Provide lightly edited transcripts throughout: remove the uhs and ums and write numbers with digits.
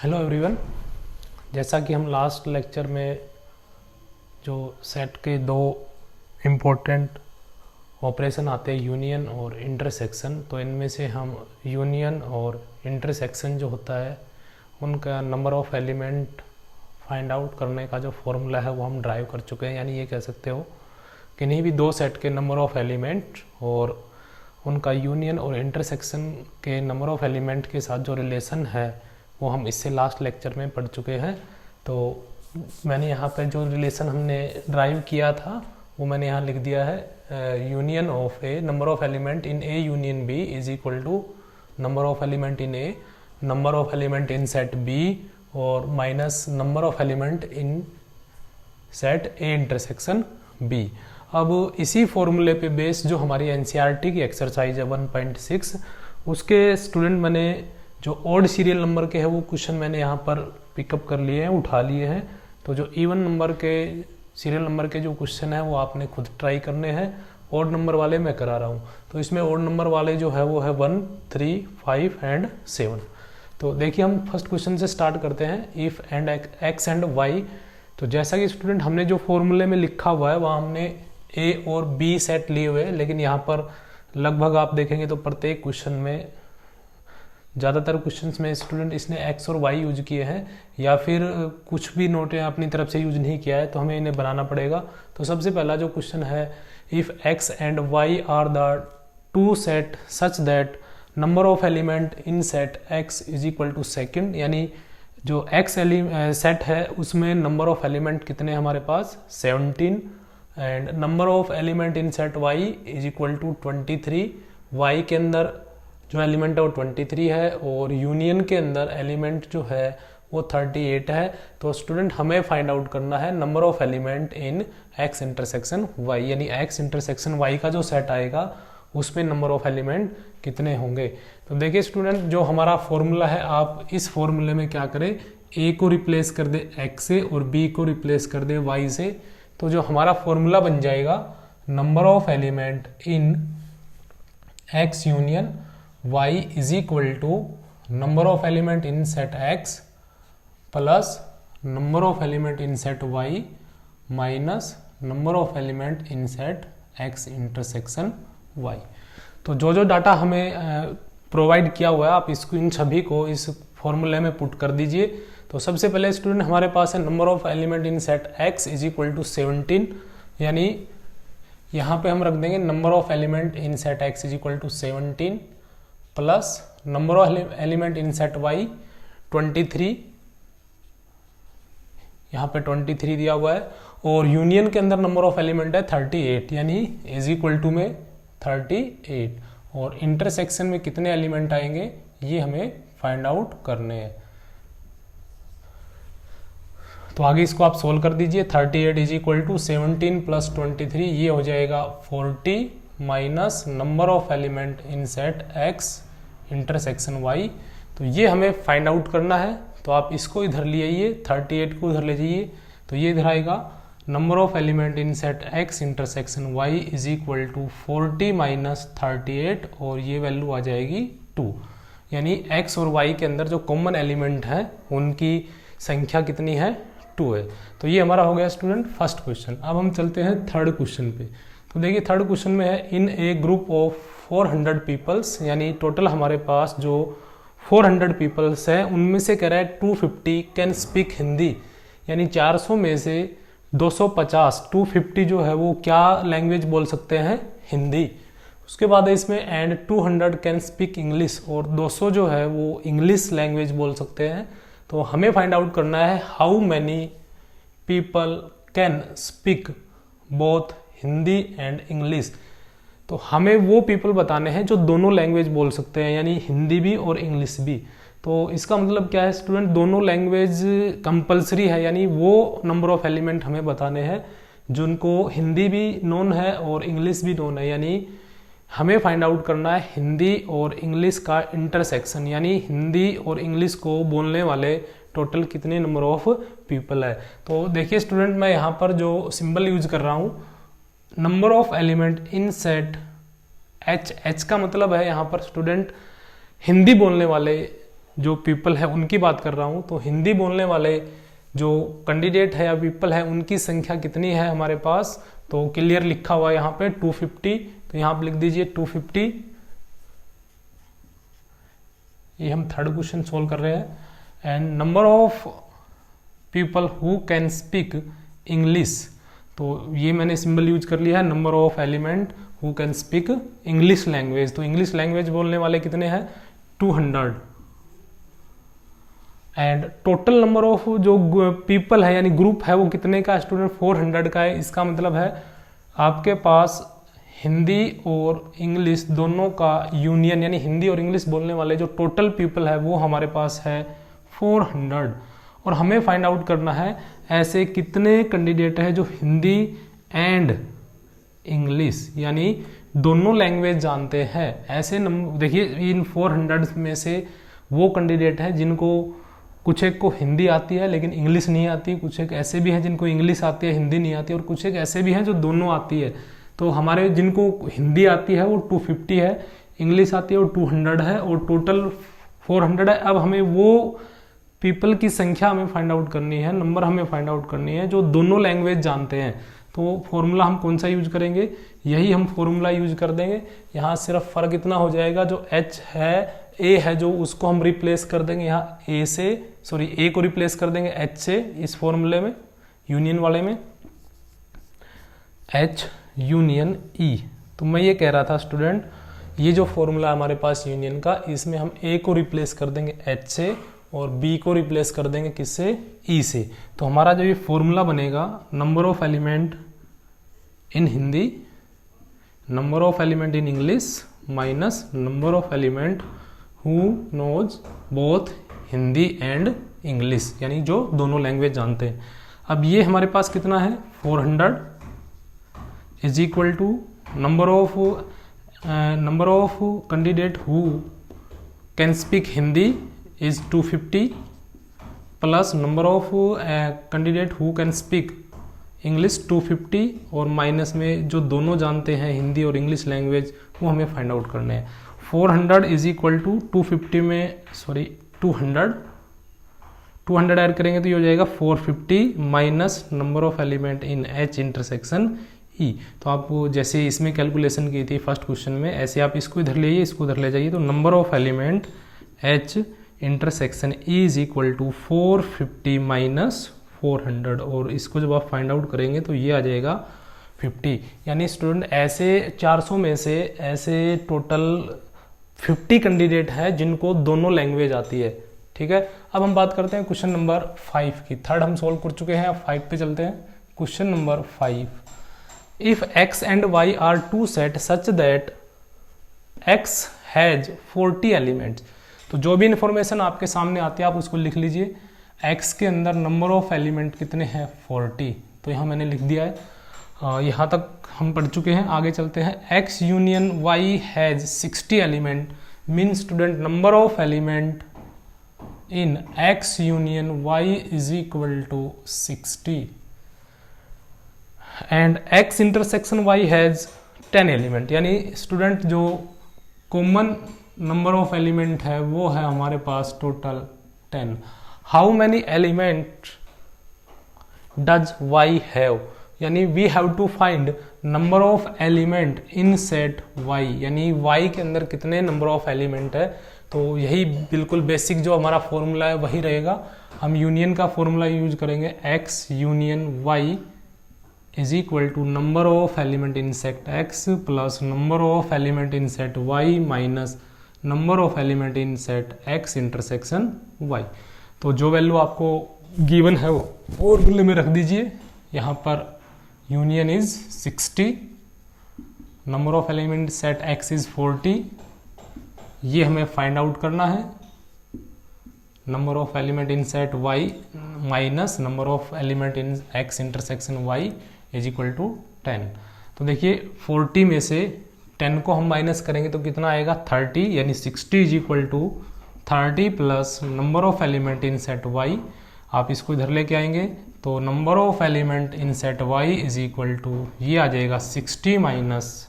Hello everyone. जैसा कि हम लास्ट लेक्चर में जो सेट के दो इम्पोर्टेंट ऑपरेशन आते हैं यूनियन और इंटरसेक्शन, तो इनमें से हम यूनियन और इंटरसेक्शन जो होता है उनका number of element find out करने का जो फॉर्मूला है वो हम ड्राइव कर चुके हैं। यानी ये कह सकते हो किन्हीं भी दो सेट के नंबर ऑफ एलिमेंट और उनका यूनियन और इंटरसेक्शन के नंबर ऑफ एलिमेंट के साथ जो रिलेशन है वो हम इससे लास्ट लेक्चर में पढ़ चुके हैं। तो मैंने यहाँ पर जो रिलेशन हमने ड्राइव किया था वो मैंने यहाँ लिख दिया है। Union of A number of element in A union B is equal to number of element in A, number of element in set B और minus number of element in set A intersection B. अब इसी फॉर्मूले पे base जो हमारी NCERT की exercise है 1.6 उसके स्टूडेंट मैंने जो ऑड सीरियल नंबर के है वो क्वेश्चन मैंने यहाँ पर पिकअप कर लिए हैं, उठा लिए हैं। तो जो इवन नंबर के सीरियल नंबर के जो क्वेश्चन है वो आपने खुद ट्राई करने हैं, ऑड नंबर वाले मैं करा रहा हूँ। तो इसमें ऑड नंबर वाले जो है वो है 1, 3, 5 एंड 7। तो देखिए हम फर्स्ट क्वेश्चन से स्टार्ट करते हैं। If and x and y, तो जैसा कि स्टूडेंट हमने जो फॉर्मूले में लिखा हुआ है वहाँ हमने ए और बी सेट लिए हुए हैं, लेकिन यहाँ पर लगभग आप देखेंगे तो प्रत्येक क्वेश्चन में ज़्यादातर क्वेश्चंस में स्टूडेंट इसने एक्स और वाई यूज किए हैं या फिर कुछ भी नोटें अपनी तरफ से यूज नहीं किया है, तो हमें इन्हें बनाना पड़ेगा। तो सबसे पहला जो क्वेश्चन है, if x and y are the two set such that number of element in set x is equal to second, यानी जो एक्स सेट है उसमें नंबर ऑफ एलिमेंट कितने हमारे पास 17 and number of element in set y is equal to 23। Y के अंदर जो एलिमेंट है वो 23 है और यूनियन के अंदर एलिमेंट जो है वो 38 है। तो स्टूडेंट हमें फाइंड आउट करना है number of element in X intersection Y, यानी एक्स इंटरसेक्शन वाई का जो सेट आएगा उसमें नंबर ऑफ एलिमेंट कितने होंगे। तो देखिए स्टूडेंट, जो हमारा फॉर्मूला है आप इस फॉर्मूले में क्या करें, ए को रिप्लेस कर दे एक्स से और बी को रिप्लेस कर दे वाई से। तो जो हमारा फॉर्मूला बन जाएगा number of element in X union y is equal to number of element in set x plus number of element in set y minus number of element in set x intersection y। तो जो जो data हमें provide किया हुआ है आप इसको इन सभी को इस फॉर्मूले में पुट कर दीजिए। तो सबसे पहले स्टूडेंट हमारे पास है number of element in set x is equal to 17, यानी यहाँ पे हम रख देंगे number of element in set x is equal to 17 plus number of element in set Y 23, यहाँ पे 23 दिया हुआ है और यूनियन के अंदर नंबर ऑफ एलिमेंट है 38, यानी इज इक्वल टू में 38 और इंटरसेक्शन में कितने एलिमेंट आएंगे ये हमें फाइंड आउट करने हैं। तो आगे इसको आप सोल्व कर दीजिए। 38 इज इक्वल टू 17 प्लस 23, ये हो जाएगा 40 minus number of element in set x intersection y। तो ये हमें फाइंड आउट करना है। तो आप इसको इधर ले आइए, 38 को इधर ले जाइए, तो ये इधर आएगा number of element in set x intersection y is equal to 40 minus 38 और ये वैल्यू आ जाएगी 2, यानी x और y के अंदर जो कॉमन एलिमेंट है उनकी संख्या कितनी है 2 है। तो ये हमारा हो गया स्टूडेंट फर्स्ट क्वेश्चन। अब हम चलते हैं थर्ड क्वेश्चन पे। तो देखिए थर्ड क्वेश्चन में है इन ए ग्रुप ऑफ 400 पीपल्स, यानी टोटल हमारे पास जो 400 पीपल्स है उनमें से कह रहा है 250 कैन स्पीक हिंदी, यानी 400 में से 250 जो है वो क्या लैंग्वेज बोल सकते हैं, हिंदी। उसके बाद है इसमें एंड 200 कैन स्पीक इंग्लिश, और 200 जो है वो इंग्लिश लैंग्वेज बोल सकते हैं। तो हमें फाइंड आउट करना है how many people can speak both Hindi and English. तो हमें वो पीपल बताने हैं जो दोनों लैंग्वेज बोल सकते हैं, यानी हिंदी भी और इंग्लिश भी। तो इसका मतलब क्या है स्टूडेंट, दोनों लैंग्वेज कंपलसरी है, यानी वो नंबर ऑफ एलिमेंट हमें बताने हैं जिनको हिंदी भी नोन है और इंग्लिश भी नोन है। यानी हमें फाइंड आउट करना है हिंदी और इंग्लिश का इंटरसेक्शन, यानी हिंदी और इंग्लिश को बोलने वाले टोटल कितने नंबर ऑफ पीपल है। तो देखिए स्टूडेंट, मैं यहाँ पर जो सिंबल यूज कर रहा हूँ number of element in set H का मतलब है यहाँ पर स्टूडेंट हिंदी बोलने वाले जो पीपल है उनकी बात कर रहा हूँ, तो हिंदी बोलने वाले जो कैंडिडेट है या पीपल है उनकी संख्या कितनी है हमारे पास, तो क्लियर लिखा हुआ है यहाँ पे 250, तो यहाँ आप लिख दीजिए 250। ये हम थर्ड क्वेश्चन सोल्व कर रहे हैं। And number of people who can speak English, तो ये मैंने सिंबल यूज कर लिया है, number of element who can speak English language, तो इंग्लिश लैंग्वेज बोलने वाले कितने हैं 200। एंड टोटल नंबर ऑफ जो पीपल है यानी ग्रुप है वो कितने का स्टूडेंट 400 का है। इसका मतलब है आपके पास हिंदी और इंग्लिश दोनों का यूनियन यानी हिंदी और इंग्लिश बोलने वाले जो टोटल पीपल है वो हमारे पास है 400। और हमें फाइंड आउट करना है ऐसे कितने कैंडिडेट है जो हिंदी एंड इंग्लिश यानी दोनों लैंग्वेज जानते हैं। ऐसे देखिए इन 400 में से वो कैंडिडेट है जिनको कुछ एक को हिंदी आती है लेकिन इंग्लिश नहीं आती, कुछ एक ऐसे भी हैं जिनको इंग्लिश आती है हिंदी नहीं आती, और कुछ एक ऐसे भी हैं जो दोनों आती है। तो हमारे जिनको हिंदी आती है वो 250 है, इंग्लिश आती है वो 200 है और टोटल 400 है। अब हमें वो पीपल की संख्या हमें फाइंड आउट करनी है, नंबर हमें फाइंड आउट करनी है जो दोनों लैंग्वेज जानते हैं। तो फॉर्मूला हम कौन सा यूज करेंगे, यही हम फॉर्मूला यूज कर देंगे। यहाँ सिर्फ फर्क इतना हो जाएगा, जो H है A है जो उसको हम रिप्लेस कर देंगे यहाँ A को रिप्लेस कर देंगे H से, इस फॉर्मूले में यूनियन वाले में H यूनियन E। तो मैं ये कह रहा था स्टूडेंट, ये जो फॉर्मूला हमारे पास यूनियन का, इसमें हम A को रिप्लेस कर देंगे H से और B को रिप्लेस कर देंगे किससे, E से। तो हमारा जो ये फॉर्मूला बनेगा, number of element in Hindi, number of element in English minus number of element who knows both Hindi and English, यानी जो दोनों लैंग्वेज जानते हैं। अब ये हमारे पास कितना है 400 is equal to number of candidate who can speak Hindi is 250 plus number of candidate who can speak English 250 और माइनस में जो दोनों जानते हैं हिंदी और इंग्लिश लैंग्वेज वो हमें फाइंड आउट करने हैं। 400 इज इक्वल टू 250 में 200 ऐड करेंगे तो ये हो जाएगा 450 minus number of element in H intersection E। तो आप जैसे इसमें कैलकुलेशन की थी फर्स्ट क्वेश्चन में, ऐसे आप इसको इधर ले जाइए, इसको इधर ले जाइए, तो number of element H intersection E is equal to 450 minus 400, और इसको जब आप फाइंड आउट करेंगे तो ये आ जाएगा 50। यानी स्टूडेंट ऐसे 400 में से ऐसे टोटल 50 कैंडिडेट है जिनको दोनों लैंग्वेज आती है। ठीक है, अब हम बात करते हैं क्वेश्चन नंबर 5 की। थर्ड हम सॉल्व कर चुके हैं, अब 5 पे चलते हैं। Question number 5, if x and y are two set such that x has 40 elements, तो जो भी इंफॉर्मेशन आपके सामने आती है आप उसको लिख लीजिए। x के अंदर नंबर ऑफ एलिमेंट कितने हैं 40, तो यहाँ मैंने लिख दिया है। यहाँ तक हम पढ़ चुके हैं, आगे चलते हैं। x union y has 60 element, mean student number of element in x union y is equal to 60 and x intersection y has 10 element, यानी स्टूडेंट जो कॉमन नंबर ऑफ एलिमेंट है वो है हमारे पास total 10। How many element does y have, यानी we have to find number of element in set y, यानी y के अंदर कितने नंबर ऑफ एलिमेंट है। तो यही बिल्कुल बेसिक जो हमारा फॉर्मूला है वही रहेगा। हम यूनियन का फॉर्मूला यूज करेंगे, x union y is equal to number of element in set x plus number of element in set y minus number of element in set x intersection y। तो जो value आपको given है वो फॉर्मूले में रख दीजिए। यहाँ पर union is 60, number of element set x is 40, ये हमें फाइंड आउट करना है। Number of element in set y minus number of element in x intersection y is equal to 10। तो देखिए 40 में से 10 को हम माइनस करेंगे तो कितना आएगा 30, यानी 60 is equal to 30 plus number of element in set y। आप इसको इधर लेके आएंगे तो number of element in set y is equal to ये आ जाएगा 60 minus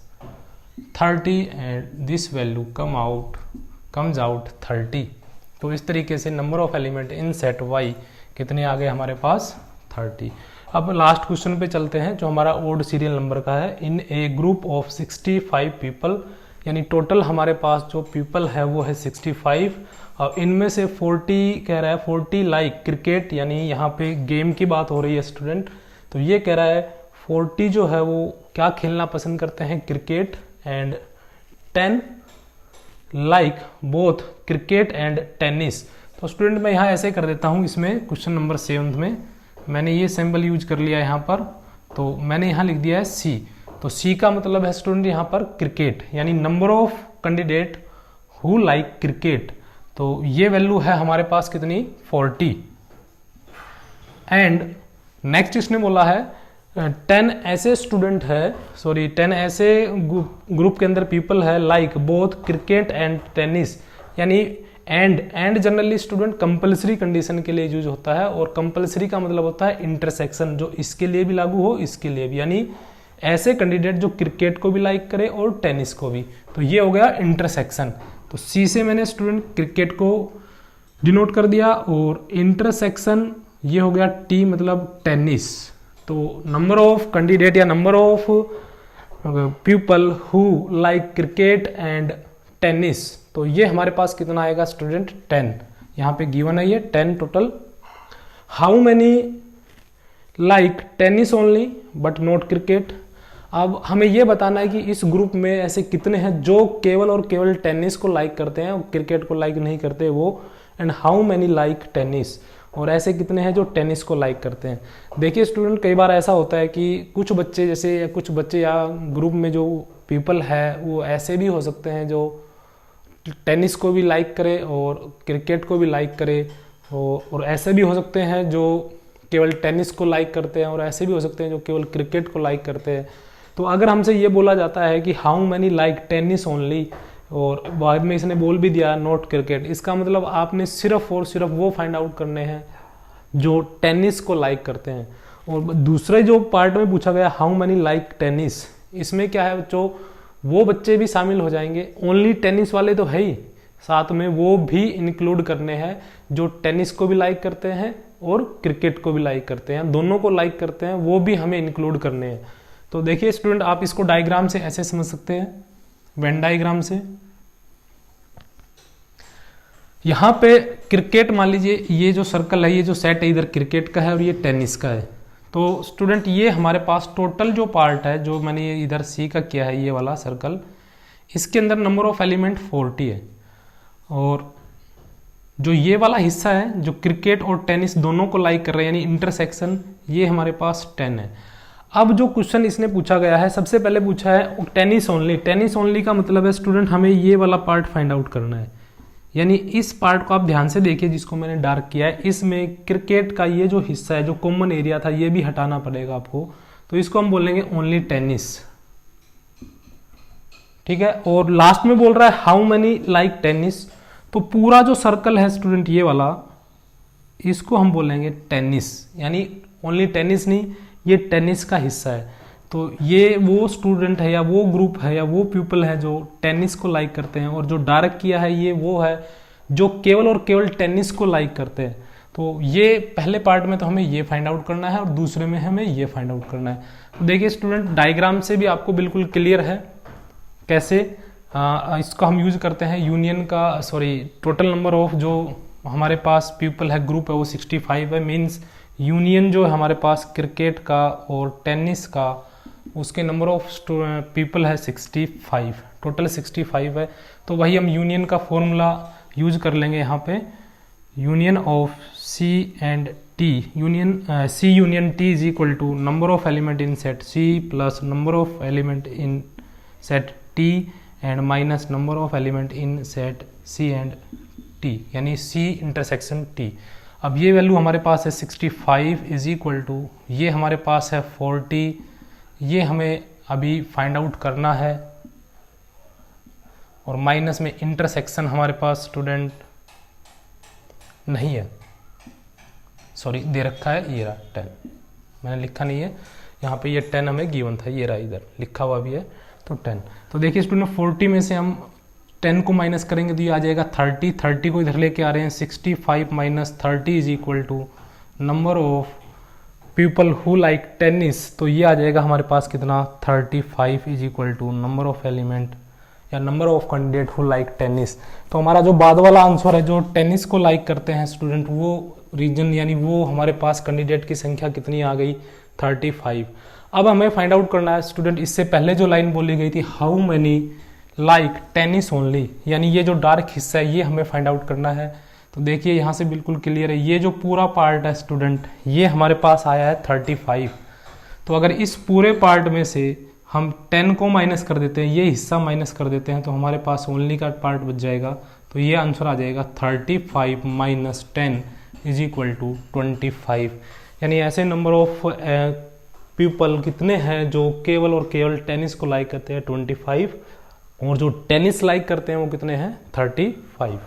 30 and this value comes out 30। तो इस तरीके से number of element in set Y कितने आ गए हमारे पास 30। अब लास्ट क्वेश्चन पे चलते हैं जो हमारा ओड सीरियल नंबर का है। इन ए ग्रुप ऑफ 65 पीपल, यानी टोटल हमारे पास जो पीपल है वो है 65 और इनमें से 40 कह रहा है 40 लाइक क्रिकेट, यानी यहाँ पे गेम की बात हो रही है स्टूडेंट। तो ये कह रहा है 40 जो है वो क्या खेलना पसंद करते हैं, cricket, and 10 like both cricket and tennis. तो स्टूडेंट मैं यहाँ ऐसे कर देता हूँ, इसमें क्वेश्चन नंबर 7 में मैंने ये सिंबल यूज कर लिया यहाँ पर, तो मैंने यहाँ लिख दिया है सी। तो सी का मतलब है स्टूडेंट यहाँ पर क्रिकेट, यानी number of candidate who like cricket. तो ये वैल्यू है हमारे पास कितनी 40। एंड नेक्स्ट इसने बोला है 10 ऐसे स्टूडेंट है, 10 ऐसे ग्रुप के अंदर पीपल है like both cricket and tennis, यानी and generally student compulsory condition के लिए यूज होता है, और कंपलसरी का मतलब होता है इंटरसेक्शन, जो इसके लिए भी लागू हो इसके लिए भी, यानी ऐसे कैंडिडेट जो क्रिकेट को भी लाइक करे और टेनिस को भी। तो ये हो गया इंटरसेक्शन। तो सी से मैंने स्टूडेंट क्रिकेट को डिनोट कर दिया, और इंटरसेक्शन ये हो गया टी मतलब टेनिस। तो नंबर ऑफ कैंडिडेट या number of people who like cricket and tennis, तो ये हमारे पास कितना आएगा स्टूडेंट 10। यहाँ पे गिवन है ये 10 total. How many like tennis only but not cricket. अब हमें ये बताना है कि इस ग्रुप में ऐसे कितने हैं जो केवल और केवल टेनिस को लाइक करते हैं और क्रिकेट को लाइक नहीं करते वो, and how many like tennis, और ऐसे कितने हैं जो टेनिस को लाइक करते हैं। देखिए स्टूडेंट कई बार ऐसा होता है कि कुछ बच्चे या ग्रुप में जो पीपल है वो ऐसे भी हो सकते हैं जो टेनिस को भी लाइक करे और क्रिकेट को भी लाइक करे, और ऐसे भी हो सकते हैं जो केवल टेनिस को लाइक करते हैं, और ऐसे भी हो सकते हैं जो केवल क्रिकेट को लाइक करते हैं। तो अगर हमसे ये बोला जाता है कि how many like tennis only, और बाद में इसने बोल भी दिया नॉट क्रिकेट, इसका मतलब आपने सिर्फ और सिर्फ वो फाइंड आउट करने हैं जो टेनिस को लाइक करते हैं। और दूसरे जो पार्ट में पूछा गया हाउ मैनी लाइक टेनिस, इसमें क्या है बच्चों, वो बच्चे भी शामिल हो जाएंगे, ओनली टेनिस वाले तो है ही, साथ में वो भी इंक्लूड करने हैं जो टेनिस को भी लाइक करते हैं और क्रिकेट को भी लाइक करते हैं, दोनों को लाइक करते हैं, वो भी हमें इंक्लूड करने हैं। तो देखिए स्टूडेंट आप इसको डायग्राम से ऐसे समझ सकते हैं, वेन डायग्राम से। यहां पे क्रिकेट मान लीजिए, ये जो सर्कल है, ये जो सेट है इधर क्रिकेट का है और ये टेनिस का है। तो स्टूडेंट ये हमारे पास टोटल जो पार्ट है जो मैंने ये इधर सी का किया है, ये वाला सर्कल, इसके अंदर नंबर ऑफ एलिमेंट 40 है, और जो ये वाला हिस्सा है जो क्रिकेट और टेनिस दोनों को लाइक कर रहे हैं यानी इंटरसेक्शन, ये हमारे पास 10 है। अब जो क्वेश्चन इसने पूछा गया है, सबसे पहले पूछा है टेनिस ओनली। टेनिस ओनली का मतलब है स्टूडेंट हमें ये वाला पार्ट फाइंड आउट करना है, यानी इस पार्ट को आप ध्यान से देखिए जिसको मैंने डार्क किया है, इसमें क्रिकेट का ये जो हिस्सा है जो कॉमन एरिया था ये भी हटाना पड़ेगा आपको, तो इसको हम बोलेंगे ओनली टेनिस, ठीक है। और लास्ट में बोल रहा है हाउ मेनी लाइक टेनिस, तो पूरा जो सर्कल है स्टूडेंट ये वाला, इसको हम बोलेंगे टेनिस, यानी ओनली टेनिस नहीं, ये टेनिस का हिस्सा है। तो ये वो स्टूडेंट है या वो ग्रुप है या वो पीपल है जो टेनिस को लाइक करते हैं, और जो डार्क किया है ये वो है जो केवल और केवल टेनिस को लाइक करते हैं। तो ये पहले पार्ट में तो हमें ये फाइंड आउट करना है और दूसरे में हमें ये फाइंड आउट करना है। तो देखिए स्टूडेंट डायग्राम से भी आपको बिल्कुल क्लियर है कैसे इसको हम यूज करते हैं यूनियन का, टोटल नंबर ऑफ जो हमारे पास पीपल है ग्रुप है वो 65 है, मीन्स यूनियन जो है हमारे पास क्रिकेट का और टेनिस का, उसके नंबर ऑफ पीपल है 65, टोटल 65 है। तो वही हम यूनियन का फॉर्मूला यूज कर लेंगे यहाँ पे, union of C and T, union C union T is equal to number of element in set C plus number of element in set T and minus number of element in set C and T, यानी C intersection T. अब ये value हमारे पास है 65 is equal to, ये हमारे पास है 40, ये हमें अभी फाइंड आउट करना है, और माइनस में इंटरसेक्शन हमारे पास स्टूडेंट नहीं है, दे रखा है, ये रहा 10, मैंने लिखा नहीं है यहाँ पे, ये 10 हमें गिवन था, ये रहा इधर लिखा हुआ भी है, तो 10। तो देखिए स्टूडेंट 40 में से हम 10 को माइनस करेंगे तो ये आ जाएगा 30, 30 को इधर लेके आ रहे हैं 65 minus 30 is equal to number of people who like tennis, तो ये आ जाएगा हमारे पास कितना 35 is equal to number of element या number of candidate who like tennis. तो हमारा जो बाद वाला आंसर है, जो टेनिस को लाइक करते हैं स्टूडेंट, वो रीजन यानी वो हमारे पास कैंडिडेट की संख्या कितनी आ गई 35। अब हमें फाइंड आउट करना है स्टूडेंट, इससे पहले जो लाइन बोली गई थी how many like tennis only, यानी ये जो डार्क हिस्सा है ये हमें फाइंड आउट करना है। तो देखिए यहाँ से बिल्कुल क्लियर है, ये जो पूरा पार्ट है स्टूडेंट ये हमारे पास आया है 35। तो अगर इस पूरे पार्ट में से हम 10 को माइनस कर देते हैं, ये हिस्सा माइनस कर देते हैं, तो हमारे पास ओनली का पार्ट बच जाएगा। तो ये आंसर आ जाएगा 35 माइनस 10 इज इक्वल टू 25। यानी ऐसे नंबर ऑफ पीपल कितने हैं जो केवल और केवल टेनिस को लाइक करते हैं 25, और जो टेनिस लाइक करते हैं वो कितने हैं 35।